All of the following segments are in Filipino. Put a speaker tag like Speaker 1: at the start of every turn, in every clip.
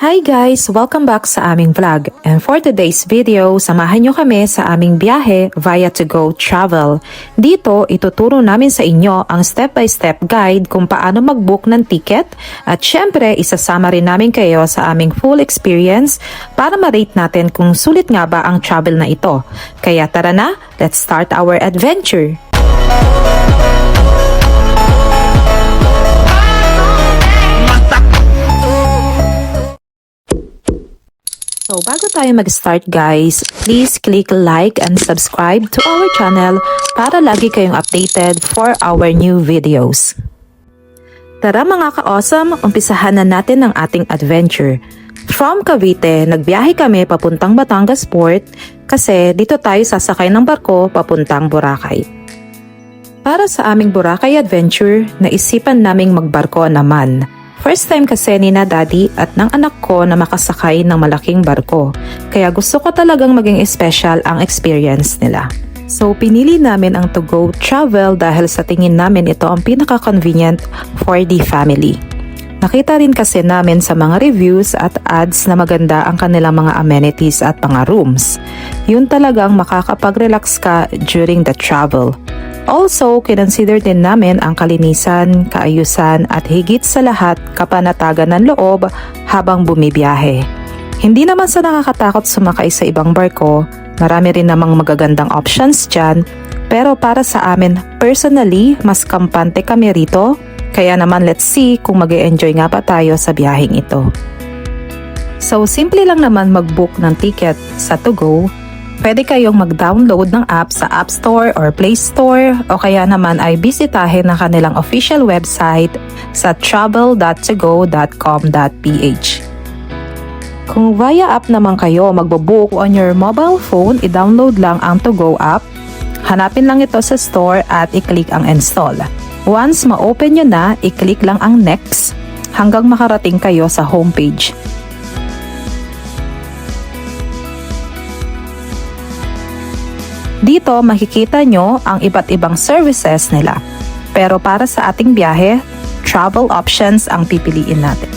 Speaker 1: Hi guys! Welcome back sa aming vlog. And for today's video, samahan nyo kami sa aming biyahe via To Go Travel. Dito, ituturo namin sa inyo ang step-by-step guide kung paano mag-book ng ticket at syempre, isasama rin namin kayo sa aming full experience para ma-rate natin kung sulit nga ba ang travel na ito. Kaya tara na, let's start our adventure! So bago tayo mag-start guys, please click like and subscribe to our channel para lagi kayong updated for our new videos. Tara mga ka-awesome, umpisahan na natin ang ating adventure. From Cavite, nagbiyahe kami papuntang Batangas Port kasi dito tayo sasakay ng barko papuntang Boracay. Para sa aming Boracay adventure, naisipan naming magbarko naman. First time kasi ni na daddy at ng anak ko na makasakay ng malaking barko. Kaya gusto ko talagang maging special ang experience nila. So pinili namin ang To Go Travel dahil sa tingin namin ito ang pinaka-convenient for the family. Nakita rin kasi namin sa mga reviews at ads na maganda ang kanilang mga amenities at mga rooms. Yun talagang makakapag-relax ka during the travel. Also, kinonsider din namin ang kalinisan, kaayusan at higit sa lahat kapanatagan ng loob habang bumibiyahe. Hindi naman sa nakakatakot sumakay sa ibang barko, marami rin namang magagandang options dyan, pero para sa amin personally, mas kampante kami rito, kaya naman let's see kung mag-e-enjoy nga pa tayo sa biyaheng ito. So simple lang naman mag-book ng ticket sa To Go. Pwede kayong mag-download ng app sa App Store or Play Store o kaya naman ay bisitahin ang kanilang official website sa travel.togo.com.ph. Kung via app naman kayo magbo-book on your mobile phone, i-download lang ang To Go app. Hanapin lang ito sa store at i-click ang install. Once ma-open nyo na, i-click lang ang next hanggang makarating kayo sa homepage. Dito makikita nyo ang iba't ibang services nila. Pero para sa ating biyahe, travel options ang pipiliin natin.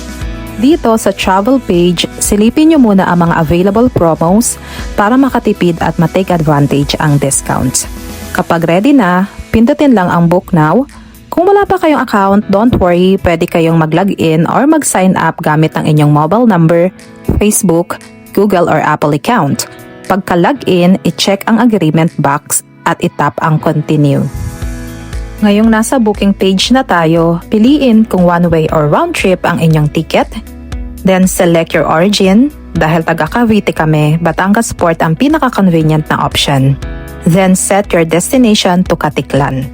Speaker 1: Dito sa travel page, silipin nyo muna ang mga available promos para makatipid at matake advantage ang discounts. Kapag ready na, pindutin lang ang book now. Kung wala pa kayong account, don't worry, pwede kayong mag-login or mag-sign up gamit ang inyong mobile number, Facebook, Google or Apple account. Pagka-login, i-check ang agreement box at itap ang continue. Ngayong nasa booking page na tayo, piliin kung one-way or round trip ang inyong ticket. Then select your origin. Dahil taga Cavite kami, Batangas Port ang pinaka-convenient na option. Then set your destination to Caticlan.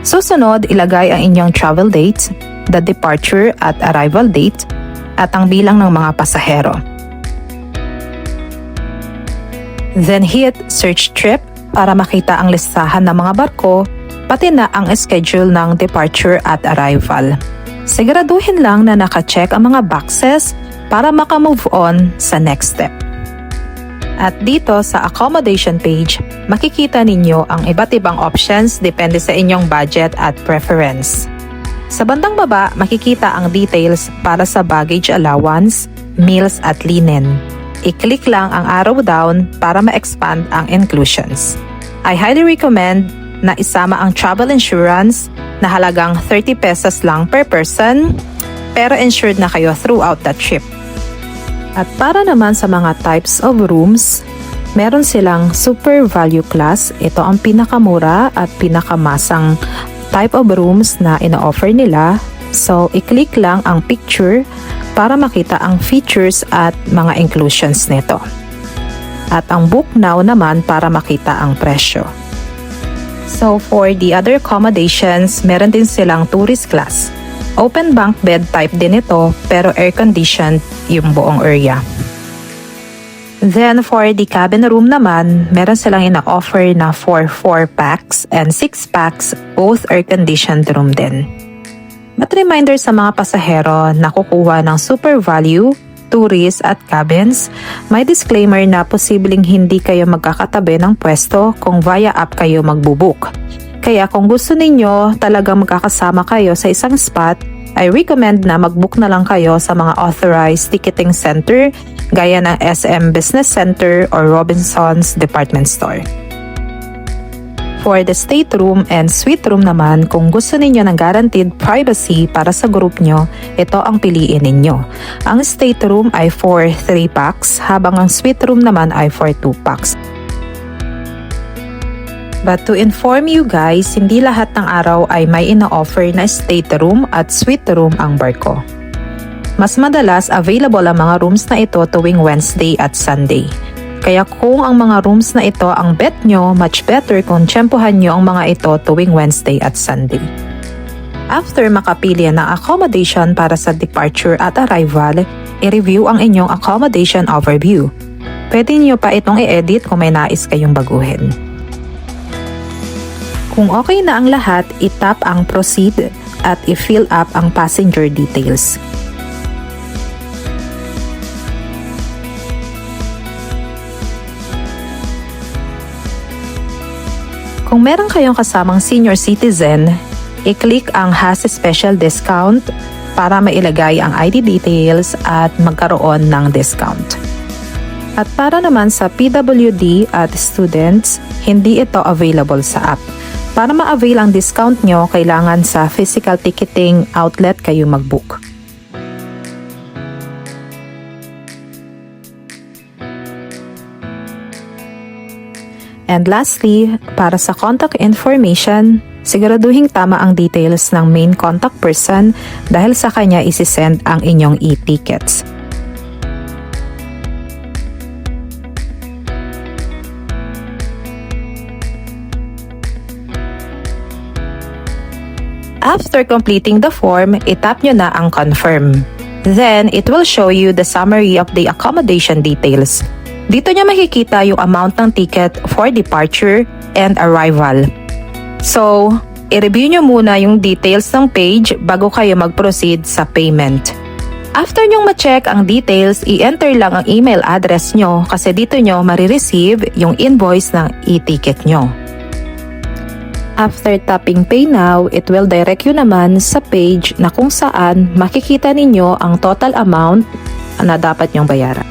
Speaker 1: Susunod, ilagay ang inyong travel date, the departure at arrival date, at ang bilang ng mga pasahero. Then hit search trip para makita ang listahan ng mga barko, pati na ang schedule ng departure at arrival. Siguraduhin lang na naka-check ang mga boxes para maka-move on sa next step. At dito sa accommodation page, makikita ninyo ang iba't ibang options depende sa inyong budget at preference. Sa bandang baba, makikita ang details para sa baggage allowance, meals at linen. I-click lang ang arrow down para ma-expand ang inclusions. I highly recommend na isama ang travel insurance na halagang 30 pesos lang per person, pero insured na kayo throughout the trip. At para naman sa mga types of rooms, meron silang super value class. Ito ang pinakamura at pinakamasang type of rooms na ina-offer nila. So, i-click lang ang picture para makita ang features at mga inclusions nito. At ang book now naman para makita ang presyo. So for the other accommodations, meron din silang tourist class. Open bunk bed type din ito pero air-conditioned yung buong area. Then for the cabin room naman, meron silang ina-offer na for 4 packs and 6 packs, both air-conditioned room din. At reminder sa mga pasahero na kukuha ng super value, tourist at cabins, may disclaimer na posibleng hindi kayo magkakatabi ng pwesto kung via app kayo magbubuk. Kaya kung gusto ninyo talagang magkakasama kayo sa isang spot, I recommend na mag-book na lang kayo sa mga authorized ticketing center gaya ng SM Business Center or Robinsons Department Store. For the stateroom and suite room naman, kung gusto ninyo ng guaranteed privacy para sa group nyo, ito ang piliin ninyo. Ang stateroom ay for 3 packs, habang ang suite room naman ay for 2 packs. But to inform you guys, hindi lahat ng araw ay may ina-offer na stateroom at suite room ang barko. Mas madalas available ang mga rooms na ito tuwing Wednesday at Sunday. Kaya kung ang mga rooms na ito ang bet nyo, much better kung tsempohan nyo ang mga ito tuwing Wednesday at Sunday. After makapili ng accommodation para sa departure at arrival, i-review ang inyong accommodation overview. Pwede nyo pa itong i-edit kung may nais kayong baguhin. Kung okay na ang lahat, i-tap ang proceed at i-fill up ang passenger details. Kung meron kayong kasamang senior citizen, i-click ang has special discount para mailagay ang ID details at magkaroon ng discount. At para naman sa PWD at students, hindi ito available sa app. Para ma-avail ang discount nyo, kailangan sa physical ticketing outlet kayo mag-book. And lastly, para sa contact information, siguraduhin tama ang details ng main contact person dahil sa kanya isi-send ang inyong e-tickets. After completing the form, itap nyo na ang confirm. Then, it will show you the summary of the accommodation details. Dito nyo makikita yung amount ng ticket for departure and arrival. So, i-review nyo muna yung details ng page bago kayo mag-proceed sa payment. After nyong ma-check ang details, i-enter lang ang email address nyo kasi dito nyo marireceive yung invoice ng e-ticket nyo. After tapping Pay Now, it will direct you naman sa page na kung saan makikita ninyo ang total amount na dapat nyong bayaran.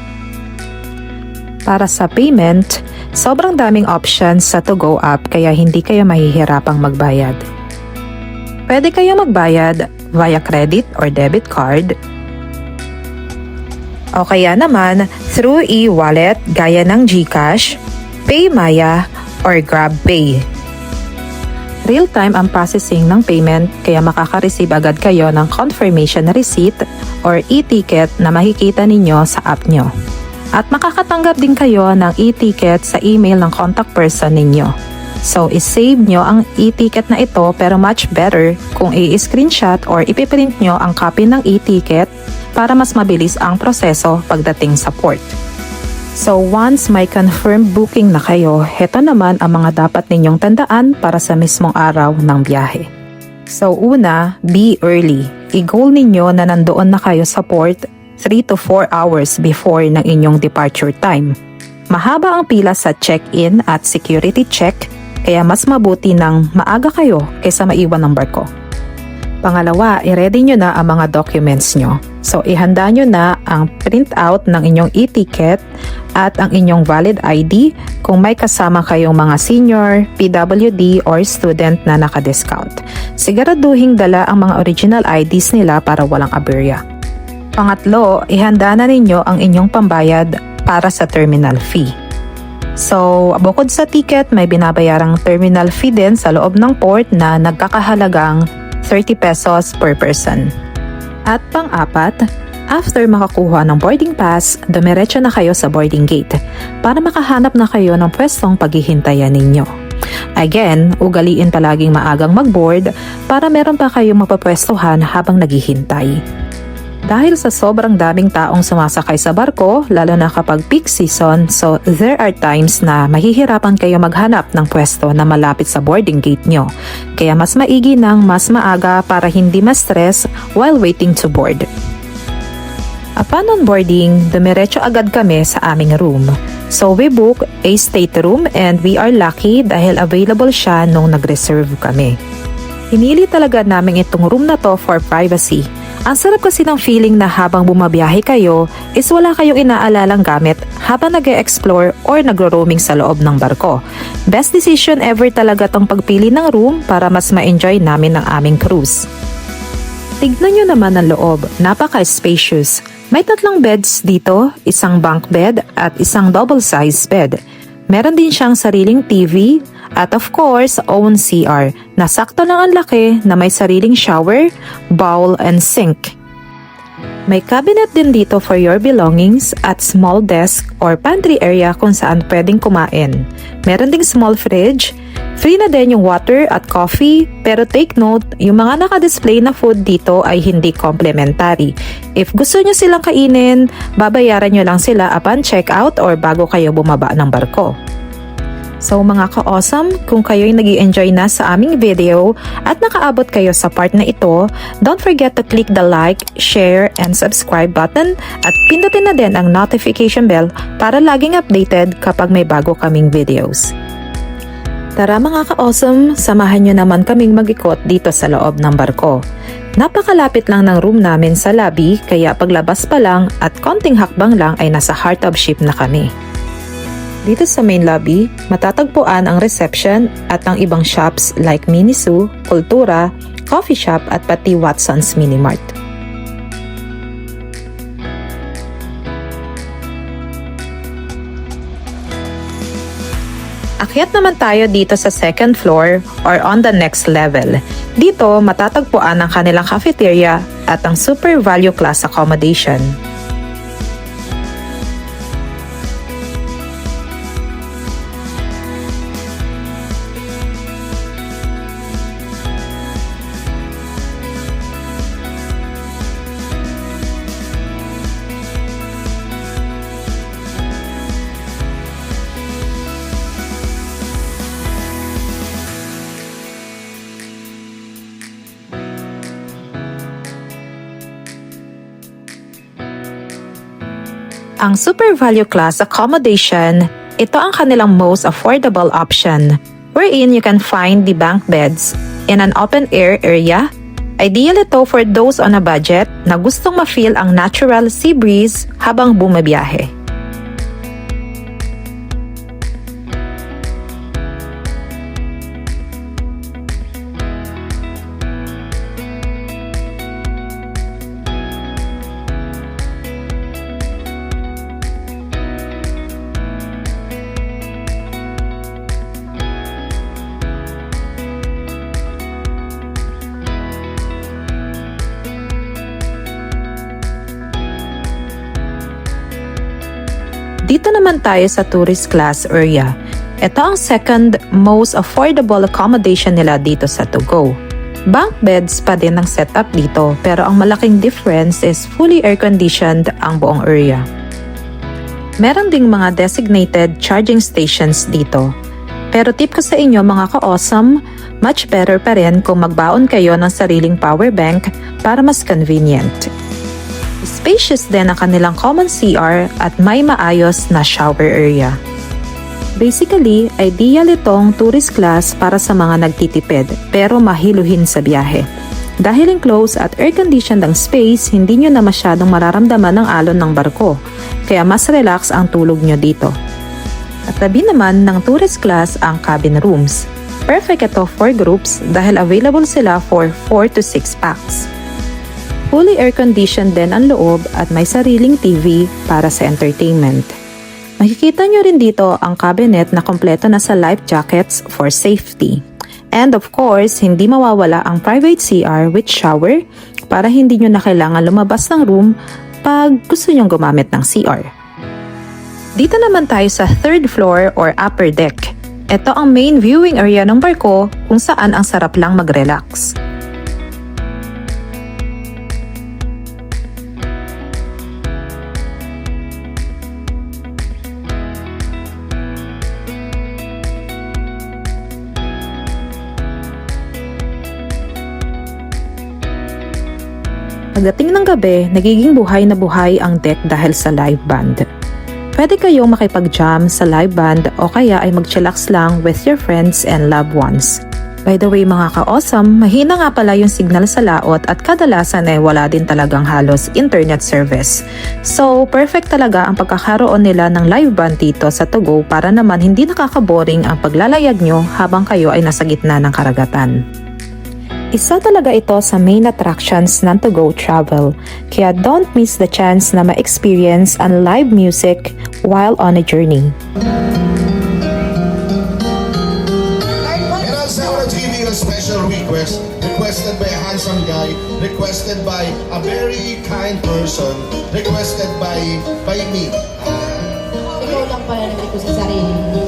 Speaker 1: Para sa payment, sobrang daming options sa To-Go app kaya hindi kayo mahihirapang magbayad. Pwede kayo magbayad via credit or debit card o kaya naman through e-wallet gaya ng GCash, PayMaya or GrabPay. Real-time ang processing ng payment kaya makaka-receive agad kayo ng confirmation receipt or e-ticket na makikita ninyo sa app nyo. At makakatanggap din kayo ng e-ticket sa email ng contact person ninyo. So, isave nyo ang e-ticket na ito pero much better kung i-screenshot or ipiprint nyo ang copy ng e-ticket para mas mabilis ang proseso pagdating sa port. So, once may confirmed booking na kayo, heto naman ang mga dapat ninyong tandaan para sa mismong araw ng biyahe. So, una, be early. I-goal ninyo na nandoon na kayo sa port 3 to 4 hours before ng inyong departure time. Mahaba ang pila sa check-in at security check, kaya mas mabuti ng maaga kayo kaysa maiwan ng barko. Pangalawa, i-ready nyo na ang mga documents nyo. So, ihanda nyo na ang printout ng inyong e-ticket at ang inyong valid ID kung may kasama kayong mga senior, PWD, or student na naka-discount. Siguraduhin dala ang mga original IDs nila para walang aberya. Pangatlo, ihanda na ninyo ang inyong pambayad para sa terminal fee. So, bukod sa ticket, may binabayarang terminal fee din sa loob ng port na nagkakahalagang 30 pesos per person. At pang-apat, after makakuha ng boarding pass, dumiretso na kayo sa boarding gate para makahanap na kayo ng pwestong paghihintayan ninyo. Again, ugaliin palaging maagang mag-board para meron pa kayong mapapwestuhan habang naghihintay. Dahil sa sobrang daming taong sumasakay sa barko, lalo na kapag peak season, so there are times na mahihirapan kayo maghanap ng pwesto na malapit sa boarding gate nyo. Kaya mas maigi ng mas maaga para hindi ma-stress while waiting to board. Upon onboarding, dumiretso agad kami sa aming room. So we book a stateroom and we are lucky dahil available siya nung nag-reserve kami. Hinili talaga namin itong room na to for privacy. Ang sarap kasi ng feeling na habang bumabiyahe kayo is wala kayong inaalalang gamit habang nag-e-explore or nagro-roaming sa loob ng barko. Best decision ever talaga tong pagpili ng room para mas ma-enjoy namin ang aming cruise. Tignan nyo naman ang loob, napaka-spacious. May 3 beds dito, isang bunk bed at isang double-size bed. Meron din siyang sariling TV at of course, own CR na sakto lang ang laki na may sariling shower, bowl and sink. May cabinet din dito for your belongings at small desk or pantry area kung saan pwedeng kumain. Meron ding small fridge. Free na din yung water at coffee, pero take note, yung mga naka-display na food dito ay hindi complimentary. If gusto nyo silang kainin, babayaran nyo lang sila upon check-out or bago kayo bumaba ng barko. So mga ka-awesome, kung kayo'y nag-i-enjoy na sa aming video at nakaabot kayo sa part na ito, don't forget to click the like, share, and subscribe button at pindutin na din ang notification bell para laging updated kapag may bago kaming videos. Tara mga ka-awesome, samahan nyo naman kaming mag-ikot dito sa loob ng barko. Napakalapit lang ng room namin sa lobby kaya paglabas pa lang at konting hakbang lang ay nasa heart of ship na kami. Dito sa main lobby, matatagpuan ang reception at ang ibang shops like Miniso, Kultura, coffee shop at pati Watson's Mini Mart. Akyat naman tayo dito sa second floor or on the next level. Dito matatagpuan ang kanilang cafeteria at ang super value class accommodation. Ang Super Value Class Accommodation, ito ang kanilang most affordable option, wherein you can find the bunk beds in an open-air area. Ideal ito for those on a budget na gustong ma-feel ang natural sea breeze habang bumabiyahe. Dito naman tayo sa tourist class area. Ito ang second most affordable accommodation nila dito sa To-Go. Bunk beds pa din ang setup dito pero ang malaking difference is fully air-conditioned ang buong area. Meron ding mga designated charging stations dito. Pero tip ko sa inyo mga ka-awesome, much better pa rin kung magbaon kayo ng sariling power bank para mas convenient. Spacious din ang kanilang common CR at may maayos na shower area. Basically, ideal itong tourist class para sa mga nagtitipid pero mahiluhin sa biyahe. Dahil enclosed at air-conditioned ang space, hindi nyo na masyadong mararamdaman ang alon ng barko, kaya mas relax ang tulog nyo dito. At tabi naman ng tourist class ang cabin rooms. Perfect ito for groups dahil available sila for 4 to 6 packs. Fully air-conditioned din ang loob at may sariling TV para sa entertainment. Makikita nyo rin dito ang cabinet na kompleto na sa life jackets for safety. And of course, hindi mawawala ang private CR with shower para hindi nyo na kailangan lumabas ng room pag gusto nyong gumamit ng CR. Dito naman tayo sa third floor or upper deck. Ito ang main viewing area ng barko kung saan ang sarap lang mag-relax. Pagdating ng gabi, nagiging buhay na buhay ang deck dahil sa live band. Pwede kayong makipag-jam sa live band o kaya ay mag-chillax lang with your friends and loved ones. By the way mga ka-awesome, mahina nga pala yung signal sa laot at kadalasan ay wala din talagang halos internet service. So, perfect talaga ang pagkakaroon nila ng live band dito sa Togo para naman hindi nakakaboring ang paglalayag nyo habang kayo ay nasa gitna ng karagatan. Isa talaga ito sa main attractions ng Togo Travel, kaya don't miss the chance na ma-experience ang live music while on a journey.
Speaker 2: Special request requested by a handsome guy, requested by a very kind person, requested by me.
Speaker 3: Ikaw lang pala nag-request sa sarili mo.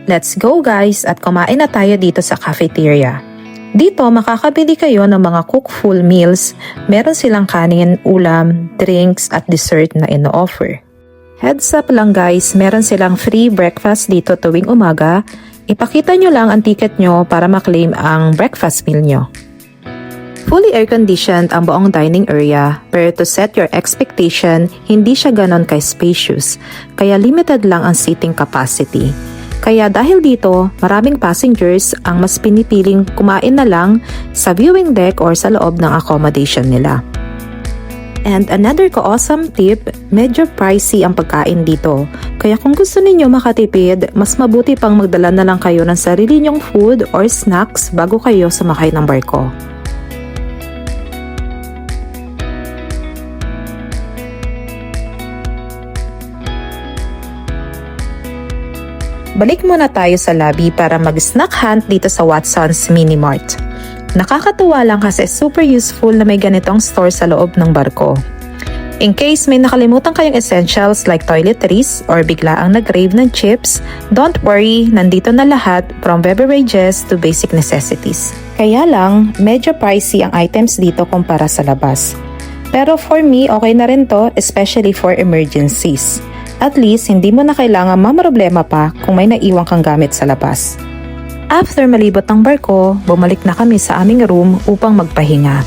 Speaker 1: Let's go guys at kumain na tayo dito sa cafeteria. Dito makakabili kayo ng mga cook full meals, meron silang kanin, ulam, drinks at dessert na ino-offer. Heads up lang guys, meron silang free breakfast dito tuwing umaga. Ipakita nyo lang ang ticket nyo para maklaim ang breakfast meal nyo. Fully air-conditioned ang buong dining area, pero to set your expectation, hindi siya ganon ka-spacious, kaya limited lang ang seating capacity. Kaya dahil dito, maraming passengers ang mas pinipiling kumain na lang sa viewing deck or sa loob ng accommodation nila. And another ka-awesome tip, medyo pricey ang pagkain dito. Kaya kung gusto ninyo makatipid, mas mabuti pang magdala na lang kayo ng sarili nyong food or snacks bago kayo sumakay ng barko. Balik muna tayo sa lobby para mag-snack hunt dito sa Watson's Mini Mart. Nakakatuwa lang kasi super useful na may ganitong store sa loob ng barko. In case may nakalimutan kayong essentials like toiletries or bigla ang nag-crave ng chips, don't worry, nandito na lahat from beverages to basic necessities. Kaya lang, medyo pricey ang items dito kumpara sa labas. Pero for me, okay na rin to, especially for emergencies. At least, hindi mo na kailangan mamroblema pa kung may naiwang kang gamit sa labas. After malibot ng barko, bumalik na kami sa aming room upang magpahinga.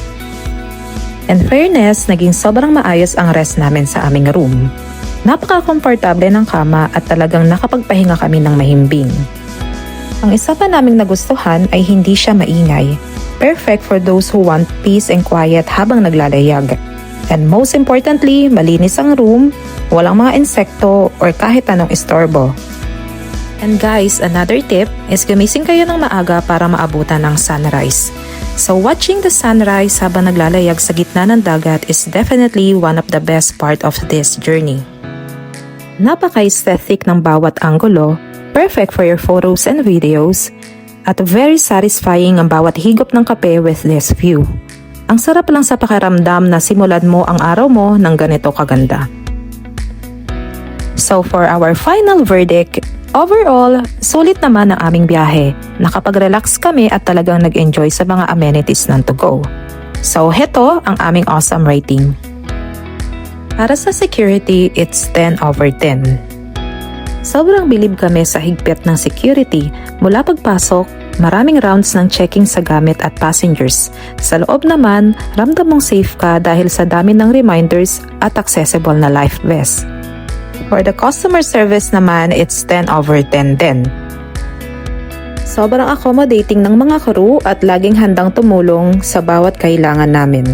Speaker 1: In fairness, naging sobrang maayos ang rest namin sa aming room. Napaka-komportable ng kama at talagang nakapagpahinga kami ng mahimbing. Ang isa pa naming nagustuhan ay hindi siya maingay. Perfect for those who want peace and quiet habang naglalayag. And most importantly, malinis ang room, walang mga insekto or kahit anong istorbo. And guys, another tip is gumising kayo ng maaga para maabutan ng sunrise. So watching the sunrise habang naglalayag sa gitna ng dagat is definitely one of the best part of this journey. Napaka-aesthetic ng bawat anggulo, perfect for your photos and videos, at very satisfying ang bawat higop ng kape with this view. Ang sarap lang sa pakiramdam na simulan mo ang araw mo ng ganito kaganda. So for our final verdict, overall, sulit naman ang aming biyahe. Nakapag-relax kami at talagang nag-enjoy sa mga amenities ng Togo. So heto ang aming awesome rating. Para sa security, it's 10/10. Sobrang bilib kami sa higpit ng security mula pagpasok. Maraming rounds ng checking sa gamit at passengers. Sa loob naman, ramdam mong safe ka dahil sa dami ng reminders at accessible na life vest. For the customer service naman, it's 10/10 din. Sobrang accommodating ng mga crew at laging handang tumulong sa bawat kailangan namin.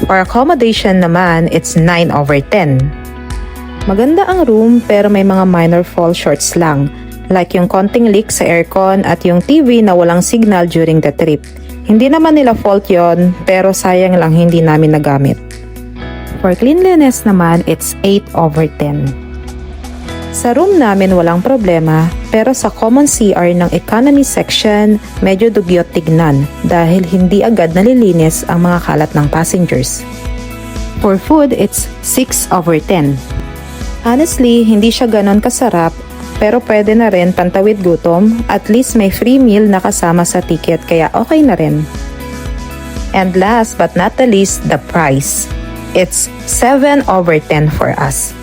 Speaker 1: For accommodation naman, it's 9/10. Maganda ang room pero may mga minor fall shorts lang. Like yung konting leak sa aircon at yung TV na walang signal during the trip. Hindi naman nila fault yon, pero sayang lang hindi namin nagamit. For cleanliness naman, it's 8/10. Sa room namin walang problema, pero sa common CR ng economy section, medyo dugyot tignan dahil hindi agad nalilinis ang mga kalat ng passengers. For food, it's 6/10. Honestly, hindi siya ganon kasarap, pero pwede na rin pantawid gutom, at least may free meal na kasama sa ticket kaya okay na rin. And last but not the least, the price. It's 7/10 for us.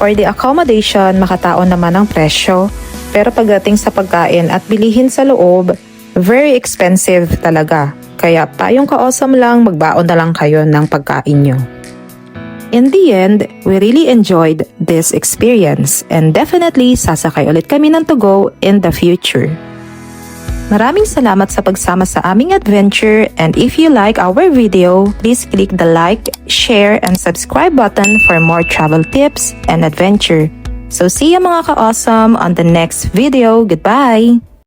Speaker 1: For the accommodation, makatao naman ang presyo. Pero pagdating sa pagkain at bilihin sa loob, very expensive talaga. Kaya tayong ka-awesome lang, magbaon na lang kayo ng pagkain nyo. In the end, we really enjoyed this experience and definitely sasakay ulit kami ng to go in the future. Maraming salamat sa pagsama sa aming adventure, and if you like our video, please click the like, share, and subscribe button for more travel tips and adventure. So see you mga ka-awesome on the next video. Goodbye!